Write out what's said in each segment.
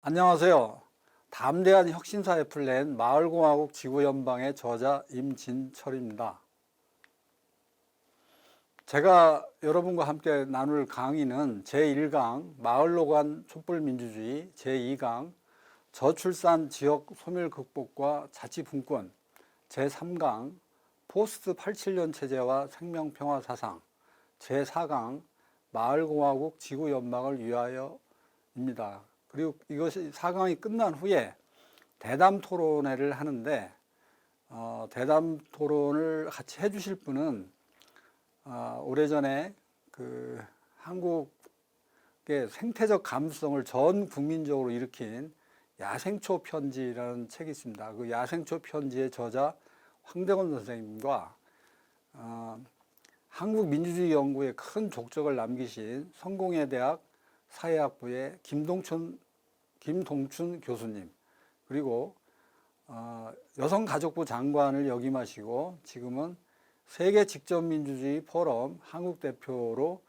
안녕하세요. 담대한 혁신사의 플랜 마을공화국 지구연방의 저자 임진철입니다. 제가 여러분과 함께 나눌 강의는 제1강 마을로 간 촛불민주주의, 제2강 저출산 지역 소멸 극복과 자치분권, 제3강 포스트 87년 체제와 생명평화 사상, 제4강 마을공화국 지구연방을 위하여입니다. 그리고 이것이 4강이 끝난 후에 대담 토론회를 하는데 대담 토론을 같이 해주실 분은 오래전에 그 한국의 생태적 감수성을 전 국민적으로 일으킨 야생초 편지라는 책이 있습니다. 그 야생초 편지의 저자 황대건 선생님과 한국 민주주의 연구에 큰 족적을 남기신 성공회대학 사회학부의 김동춘 교수님, 그리고 여성가족부 장관을 역임하시고 지금은 세계 직접민주주의 포럼 한국 대표로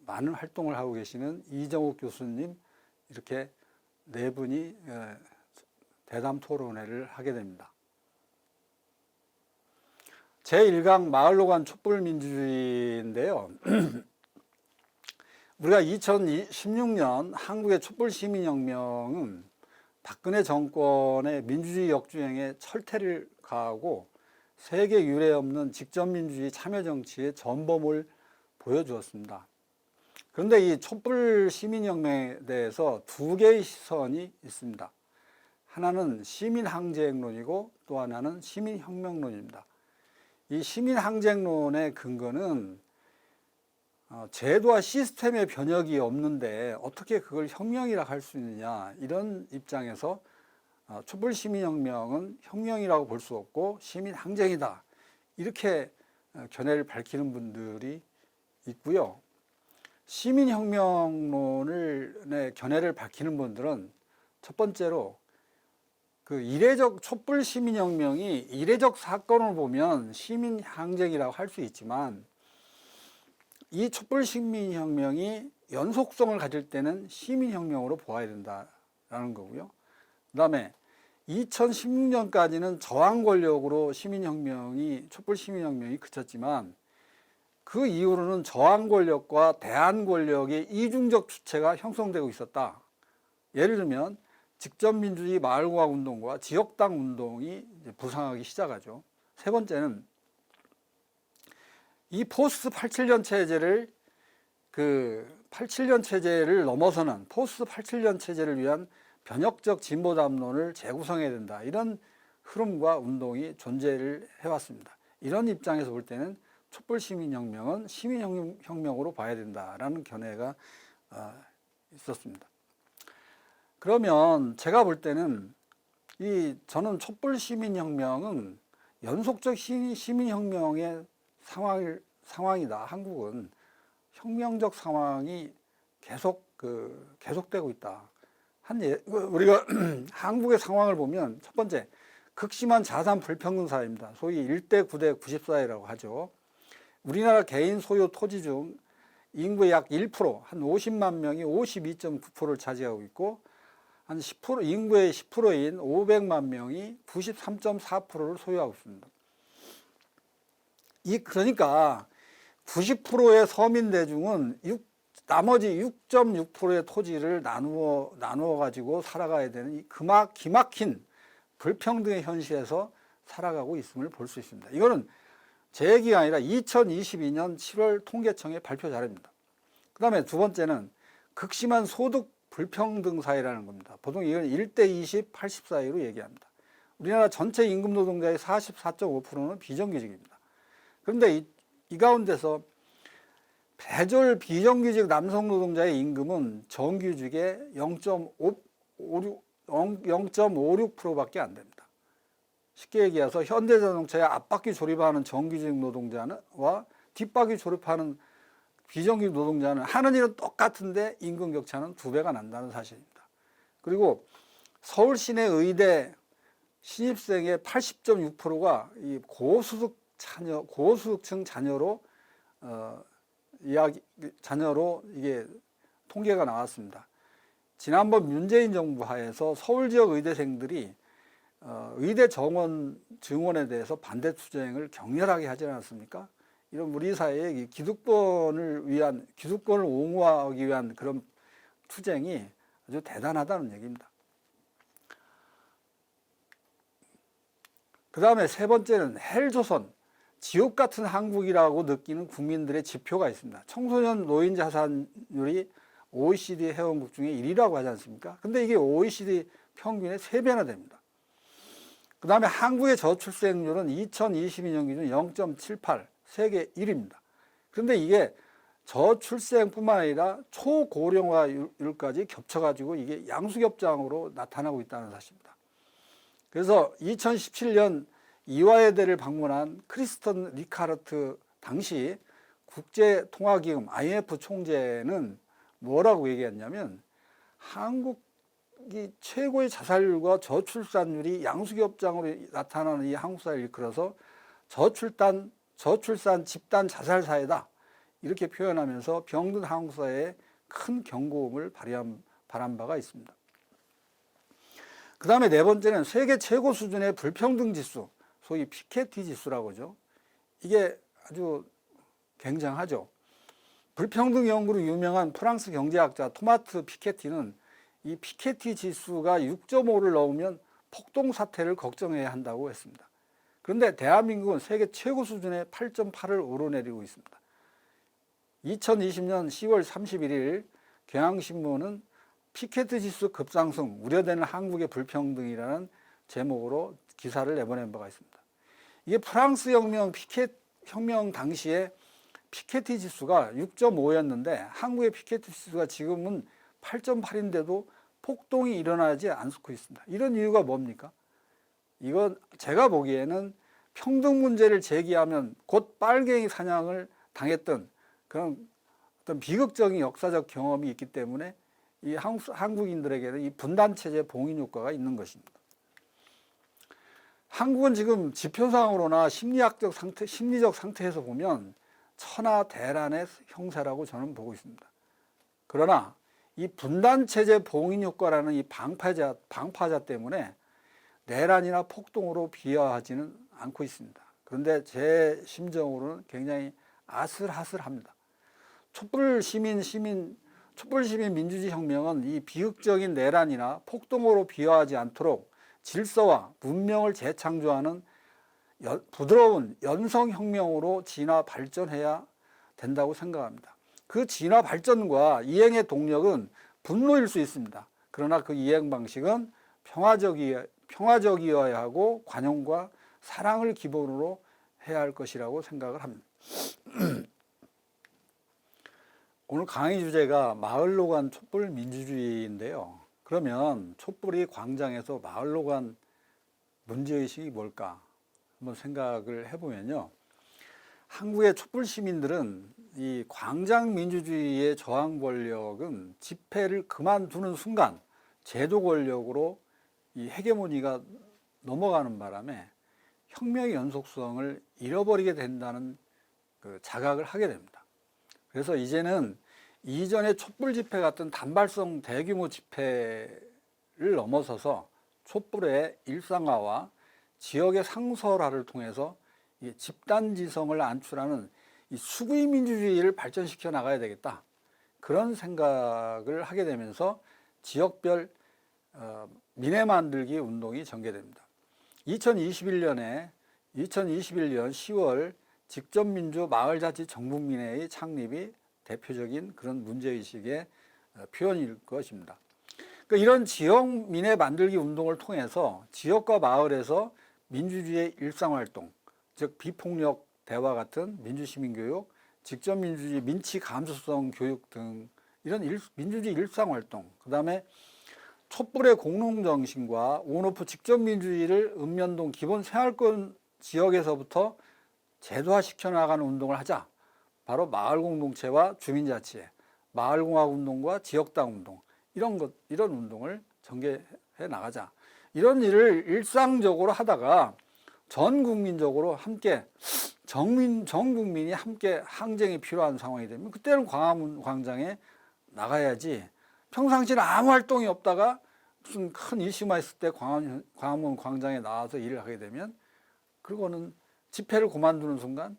많은 활동을 하고 계시는 이정욱 교수님, 이렇게 네 분이 대담 토론회를 하게 됩니다. 제1강 마을로 간 촛불민주주의인데요. 우리가 2016년 한국의 촛불시민혁명은 박근혜 정권의 민주주의 역주행에 철퇴를 가하고 세계 유례 없는 직접민주주의 참여정치의 전범을 보여주었습니다. 그런데 이 촛불시민혁명에 대해서 두 개의 시선이 있습니다. 하나는 시민항쟁론이고 또 하나는 시민혁명론입니다. 이 시민항쟁론의 근거는 제도와 시스템의 변혁이 없는데 어떻게 그걸 혁명이라고 할 수 있느냐, 이런 입장에서 촛불시민혁명은 혁명이라고 볼 수 없고 시민항쟁이다, 이렇게 견해를 밝히는 분들이 있고요. 시민혁명론을 견해를 밝히는 분들은 첫 번째로 그 이례적 촛불시민혁명이 이례적 사건을 보면 시민항쟁이라고 할 수 있지만 이 촛불시민혁명이 연속성을 가질 때는 시민혁명으로 보아야 된다라는 거고요. 그 다음에 2016년까지는 저항 권력으로 촛불시민혁명이 그쳤지만 그 이후로는 저항 권력과 대항 권력의 이중적 주체가 형성되고 있었다. 예를 들면 직접민주주의 마을공화국 운동과 지역당 운동이 부상하기 시작하죠. 세 번째는 이 포스트 87년 체제를 87년 체제를 넘어서는 포스트 87년 체제를 위한 변혁적 진보 담론을 재구성해야 된다, 이런 흐름과 운동이 존재를 해왔습니다. 이런 입장에서 볼 때는 촛불시민혁명은 시민혁명으로 봐야 된다라는 견해가 있었습니다. 그러면 제가 볼 때는 저는 촛불시민혁명은 연속적 시민혁명의 상황이다. 한국은 혁명적 상황이 계속되고 있다. 우리가 한국의 상황을 보면 첫 번째, 극심한 자산 불평등 사회입니다. 소위 1대 9대 90 사회라고 하죠. 우리나라 개인 소유 토지 중 인구의 약 1%, 한 50만 명이 52.9%를 차지하고 있고, 한 10%, 인구의 10%인 500만 명이 93.4%를 소유하고 있습니다. 그러니까 90%의 서민 대중은 나머지 6.6%의 토지를 나누어 가지고 살아가야 되는 이 기막힌 불평등의 현실에서 살아가고 있음을 볼 수 있습니다. 이거는 제 얘기가 아니라 2022년 7월 통계청의 발표 자료입니다. 그 다음에 두 번째는 극심한 소득 불평등 사회라는 겁니다. 보통 이건 1대 20, 80 사이로 얘기합니다. 우리나라 전체 임금 노동자의 44.5%는 비정규직입니다. 그런데 이 가운데서 배절 비정규직 남성 노동자의 임금은 정규직의 0.56%밖에 안 됩니다. 쉽게 얘기해서 현대자동차의 앞바퀴 조립하는 정규직 노동자와 뒷바퀴 조립하는 비정규직 노동자는 하는 일은 똑같은데 임금 격차는 2배가 난다는 사실입니다. 그리고 서울 시내 의대 신입생의 80.6%가 이 고소득층 자녀로 자녀로 이게 통계가 나왔습니다. 지난번 문재인 정부 하에서 서울 지역 의대생들이 의대 정원 증원에 대해서 반대 투쟁을 격렬하게 하지 않았습니까? 이런 우리 사회의 기득권을 옹호하기 위한 그런 투쟁이 아주 대단하다는 얘기입니다. 그 다음에 세 번째는 헬조선, 지옥 같은 한국이라고 느끼는 국민들의 지표가 있습니다. 청소년 노인 자살률이 OECD 회원국 중에 1위라고 하지 않습니까? 근데 이게 OECD 평균의 3배나 됩니다. 그 다음에 한국의 저출생률은 2022년 기준 0.78, 세계 1위입니다. 그런데 이게 저출생뿐만 아니라 초고령화율까지 겹쳐가지고 이게 양수겹장으로 나타나고 있다는 사실입니다. 그래서 2017년 이화여대를 방문한 크리스턴 리카르트 당시 국제통화기금 IMF 총재는 뭐라고 얘기했냐면 한국이 최고의 자살률과 저출산율이 양수겹장으로 나타나는 이 한국 사회를 이끌어서 저출산 집단 자살 사회다 이렇게 표현하면서 병든 한국 사회에 큰 경고음을 발한 바가 있습니다. 그 다음에 네 번째는 세계 최고 수준의 불평등 지수, 소위 피케티 지수라고 하죠. 이게 아주 굉장하죠. 불평등 연구로 유명한 프랑스 경제학자 토마스 피케티는 이 피케티 지수가 6.5를 넘으면 폭동 사태를 걱정해야 한다고 했습니다. 그런데 대한민국은 세계 최고 수준의 8.8을 오르내리고 있습니다. 2020년 10월 31일 경향신문은 피케티 지수 급상승, 우려되는 한국의 불평등이라는 제목으로 기사를 내보낸 바가 있습니다. 이게 프랑스 혁명 당시에 피케티 지수가 6.5였는데 한국의 피케티 지수가 지금은 8.8인데도 폭동이 일어나지 않고 있습니다. 이런 이유가 뭡니까? 이건 제가 보기에는 평등 문제를 제기하면 곧 빨갱이 사냥을 당했던 그런 어떤 비극적인 역사적 경험이 있기 때문에 이 한국인들에게는 이 분단체제 봉인 효과가 있는 것입니다. 한국은 지금 지표상으로나 심리적 상태에서 보면 천하대란의 형세라고 저는 보고 있습니다. 그러나 이 분단체제 봉인 효과라는 이 방파자 때문에 내란이나 폭동으로 비화하지는 않고 있습니다. 그런데 제 심정으로는 굉장히 아슬아슬합니다. 촛불시민 민주주의 혁명은 이 비극적인 내란이나 폭동으로 비화하지 않도록 질서와 문명을 재창조하는 부드러운 연성혁명으로 진화 발전해야 된다고 생각합니다. 그 진화 발전과 이행의 동력은 분노일 수 있습니다. 그러나 그 이행 방식은 평화적이어야 하고 관용과 사랑을 기본으로 해야 할 것이라고 생각을 합니다. 오늘 강의 주제가 마을로 간 촛불 민주주의인데요. 그러면 촛불이 광장에서 마을로 간 문제의식이 뭘까 한번 생각을 해보면요. 한국의 촛불 시민들은 이 광장 민주주의의 저항 권력은 집회를 그만두는 순간 제도 권력으로 이 헤게모니가 넘어가는 바람에 혁명의 연속성을 잃어버리게 된다는 그 자각을 하게 됩니다. 그래서 이제는 이전의 촛불 집회 같은 단발성 대규모 집회를 넘어서서 촛불의 일상화와 지역의 상설화를 통해서 이 집단지성을 안출하는 이 수구위 민주주의를 발전시켜 나가야 되겠다. 그런 생각을 하게 되면서 지역별 민회 만들기 운동이 전개됩니다. 2021년 10월 직접민주 마을자치 정북민회의 창립이 대표적인 그런 문제의식의 표현일 것입니다. 그러니까 이런 지역민회 만들기 운동을 통해서 지역과 마을에서 민주주의의 일상활동, 즉 비폭력 대화 같은 민주시민교육, 직접민주주의 민치 감수성 교육 등 이런 민주주의 일상활동, 그 다음에 촛불의 공동정신과 온오프 직접민주주의를 읍면동 기본 생활권 지역에서부터 제도화시켜 나가는 운동을 하자. 바로 마을공동체와 주민자치회, 마을공학운동과 지역당운동 이런 운동을 전개해 나가자. 이런 일을 일상적으로 하다가 전 국민적으로 함께 전 국민이 함께 항쟁이 필요한 상황이 되면 그때는 광화문 광장에 나가야지 평상시는 아무 활동이 없다가 무슨 큰 이슈만 있을 때 광화문 광장에 나와서 일을 하게 되면 그거는 집회를 그만두는 순간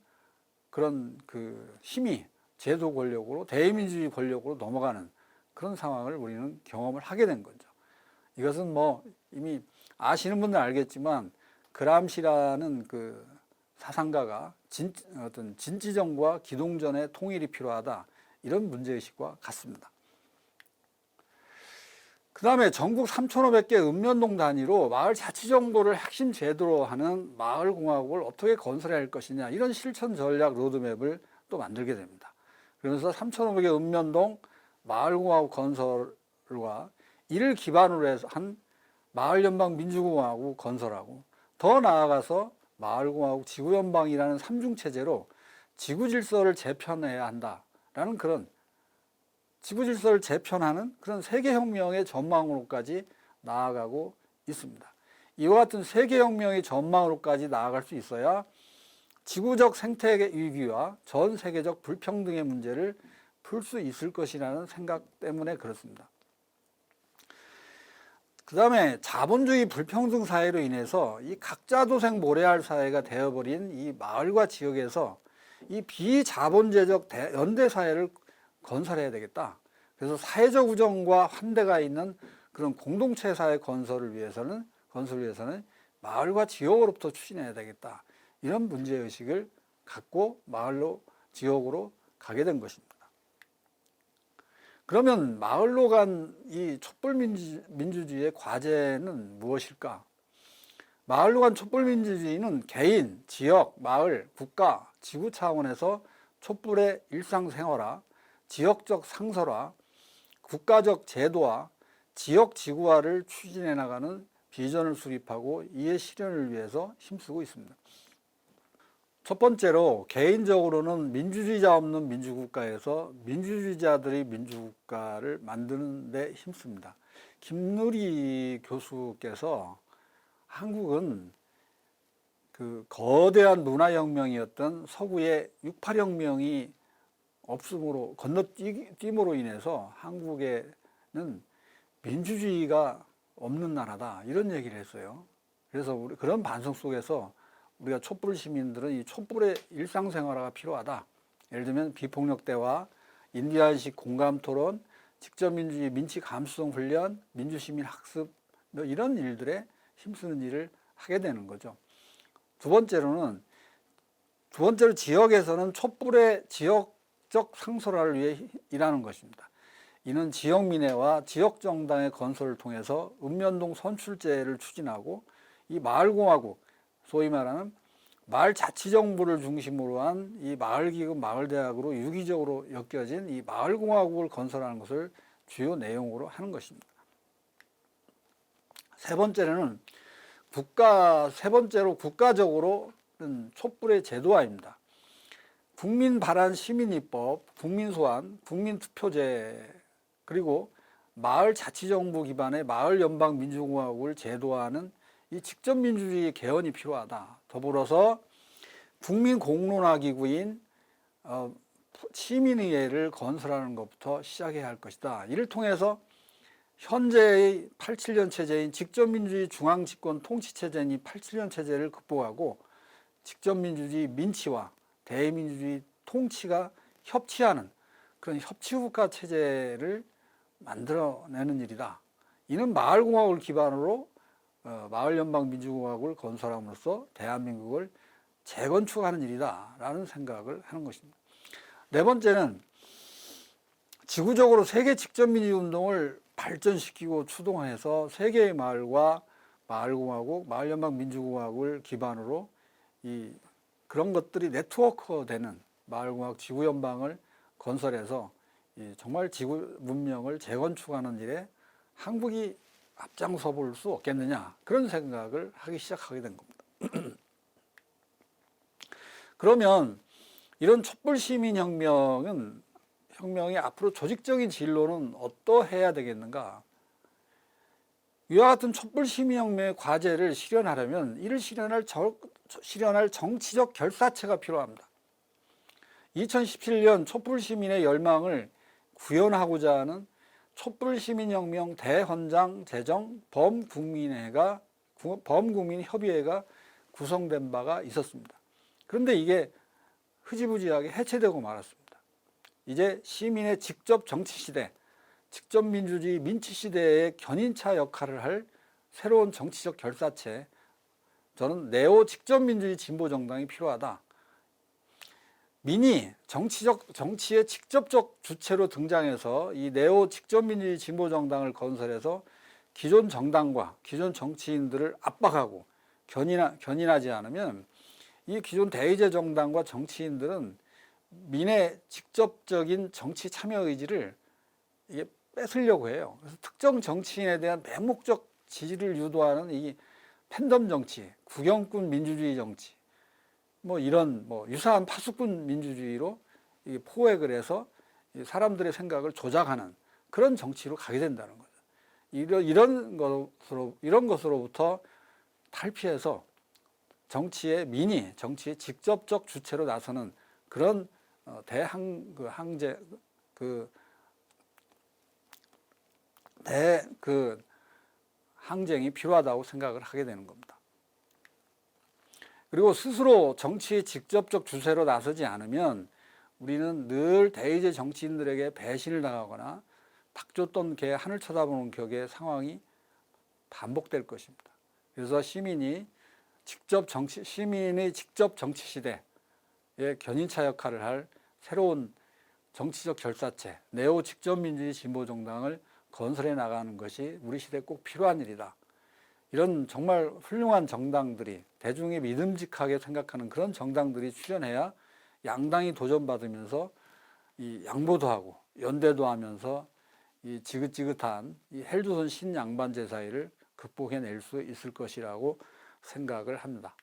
그런 그 힘이 제도 권력으로 대의민주주의 권력으로 넘어가는 그런 상황을 우리는 경험을 하게 된 거죠. 이것은 뭐 이미 아시는 분들 알겠지만 그람시라는 그 사상가가 어떤 진지정부와 기동전의 통일이 필요하다 이런 문제의식과 같습니다. 그 다음에 전국 3,500개 읍면동 단위로 마을 자치정부를 핵심 제도로 하는 마을공화국을 어떻게 건설해야 할 것이냐 이런 실천 전략 로드맵을 또 만들게 됩니다. 그러면서 3,500개 읍면동 마을공화국 건설과 이를 기반으로 해서 한 마을연방민주공화국 건설하고 더 나아가서 마을공화국 지구연방이라는 삼중체제로 지구질서를 재편해야 한다라는 그런 지구질서를 재편하는 그런 세계혁명의 전망으로까지 나아가고 있습니다. 이와 같은 세계혁명의 전망으로까지 나아갈 수 있어야 지구적 생태 위기와 전 세계적 불평등의 문제를 풀 수 있을 것이라는 생각 때문에 그렇습니다. 그 다음에 자본주의 불평등 사회로 인해서 이 각자 도생 모래알 사회가 되어버린 이 마을과 지역에서 이 비자본제적 연대 사회를 건설해야 되겠다. 그래서 사회적 우정과 환대가 있는 그런 공동체 사회 건설을 위해서는 마을과 지역으로부터 추진해야 되겠다. 이런 문제의식을 갖고 마을로 지역으로 가게 된 것입니다. 그러면 마을로 간 이 촛불민주주의의 과제는 무엇일까? 마을로 간 촛불민주주의는 개인, 지역, 마을, 국가, 지구 차원에서 촛불의 일상생활화, 지역적 상설화, 국가적 제도화, 지역 지구화를 추진해 나가는 비전을 수립하고 이의 실현을 위해서 힘쓰고 있습니다. 첫 번째로 개인적으로는 민주주의자 없는 민주국가에서 민주주의자들의 민주국가를 만드는 데 힘씁니다. 김누리 교수께서 한국은 그 거대한 문화혁명이었던 서구의 68혁명이 없음으로 건너뛰므로 인해서 한국에는 민주주의가 없는 나라다 이런 얘기를 했어요. 그래서 우리 그런 반성 속에서 우리가 촛불 시민들은 이 촛불의 일상생활화가 필요하다. 예를 들면 비폭력 대화, 인디안식 공감 토론, 직접민주주의 민치 감수성 훈련, 민주시민 학습 이런 일들에 힘쓰는 일을 하게 되는 거죠. 두 번째로 지역에서는 촛불의 지역적 상설화를 위해 일하는 것입니다. 이는 지역민회와 지역정당의 건설을 통해서 읍면동 선출제를 추진하고 이 마을공화국, 소위 말하는 마을자치정부를 중심으로 한 이 마을기금, 마을대학으로 유기적으로 엮여진 이 마을공화국을 건설하는 것을 주요 내용으로 하는 것입니다. 세 번째로 국가적으로는 촛불의 제도화입니다. 국민발안 시민입법, 국민소환, 국민투표제 그리고 마을자치정부 기반의 마을연방민주공화국을 제도화하는 이 직접민주주의 개헌이 필요하다. 더불어서 국민공론화기구인 시민의회를 건설하는 것부터 시작해야 할 것이다. 이를 통해서 현재의 87년 체제인 직접민주주의 중앙집권 통치체제인 87년 체제를 극복하고 직접민주주의 민치와 대의민주주의 통치가 협치하는 그런 협치국가 체제를 만들어내는 일이다. 이는 마을공화국을 기반으로 마을연방민주공화국을 건설함으로써 대한민국을 재건축하는 일이다 라는 생각을 하는 것입니다. 네 번째는 지구적으로 세계 직접민주운동을 발전시키고 추동해서 세계의 마을과 마을공화국, 마을연방민주공화국을 기반으로 그런 것들이 네트워크되는 마을공화국 지구연방을 건설해서 정말 지구 문명을 재건축하는 일에 한국이 앞장서 볼 수 없겠느냐 그런 생각을 하기 시작하게 된 겁니다. 그러면 이런 촛불 시민혁명이 앞으로 조직적인 진로는 어떠해야 되겠는가? 이와 같은 촛불 시민혁명의 과제를 실현하려면 이를 실현할 정치적 결사체가 필요합니다. 2017년 촛불 시민의 열망을 구현하고자 하는 촛불시민혁명 대헌장 제정 범국민협의회가 구성된 바가 있었습니다. 그런데 이게 흐지부지하게 해체되고 말았습니다. 이제 시민의 직접 정치 시대, 직접 민주주의 민치 시대의 견인차 역할을 할 새로운 정치적 결사체, 저는 네오 직접 민주주의 진보 정당이 필요하다. 민이 정치의 직접적 주체로 등장해서 이 네오 직접 민주주의 진보 정당을 건설해서 기존 정당과 기존 정치인들을 압박하고 견인하지 않으면 이 기존 대의제 정당과 정치인들은 민의 직접적인 정치 참여 의지를 이게 뺏으려고 해요. 그래서 특정 정치인에 대한 맹목적 지지를 유도하는 이 팬덤 정치, 구경꾼 민주주의 정치, 이런 유사한 파수꾼 민주주의로 포획을 해서 사람들의 생각을 조작하는 그런 정치로 가게 된다는 거죠. 이런 것으로부터 탈피해서 정치의 직접적 주체로 나서는 그런 항쟁이 필요하다고 생각을 하게 되는 겁니다. 그리고 스스로 정치의 직접적 주체로 나서지 않으면 우리는 늘 대의제 정치인들에게 배신을 당하거나 닭 줬던 개 하늘 쳐다보는 격의 상황이 반복될 것입니다. 그래서 시민의 직접 정치 시대의 견인차 역할을 할 새로운 정치적 결사체, 네오 직접 민주주의 진보 정당을 건설해 나가는 것이 우리 시대에 꼭 필요한 일이다. 이런 정말 훌륭한 정당들이, 대중이 믿음직하게 생각하는 그런 정당들이 출연해야 양당이 도전받으면서 이 양보도 하고 연대도 하면서 이 지긋지긋한 이 헬조선 신양반제 사이를 극복해낼 수 있을 것이라고 생각을 합니다.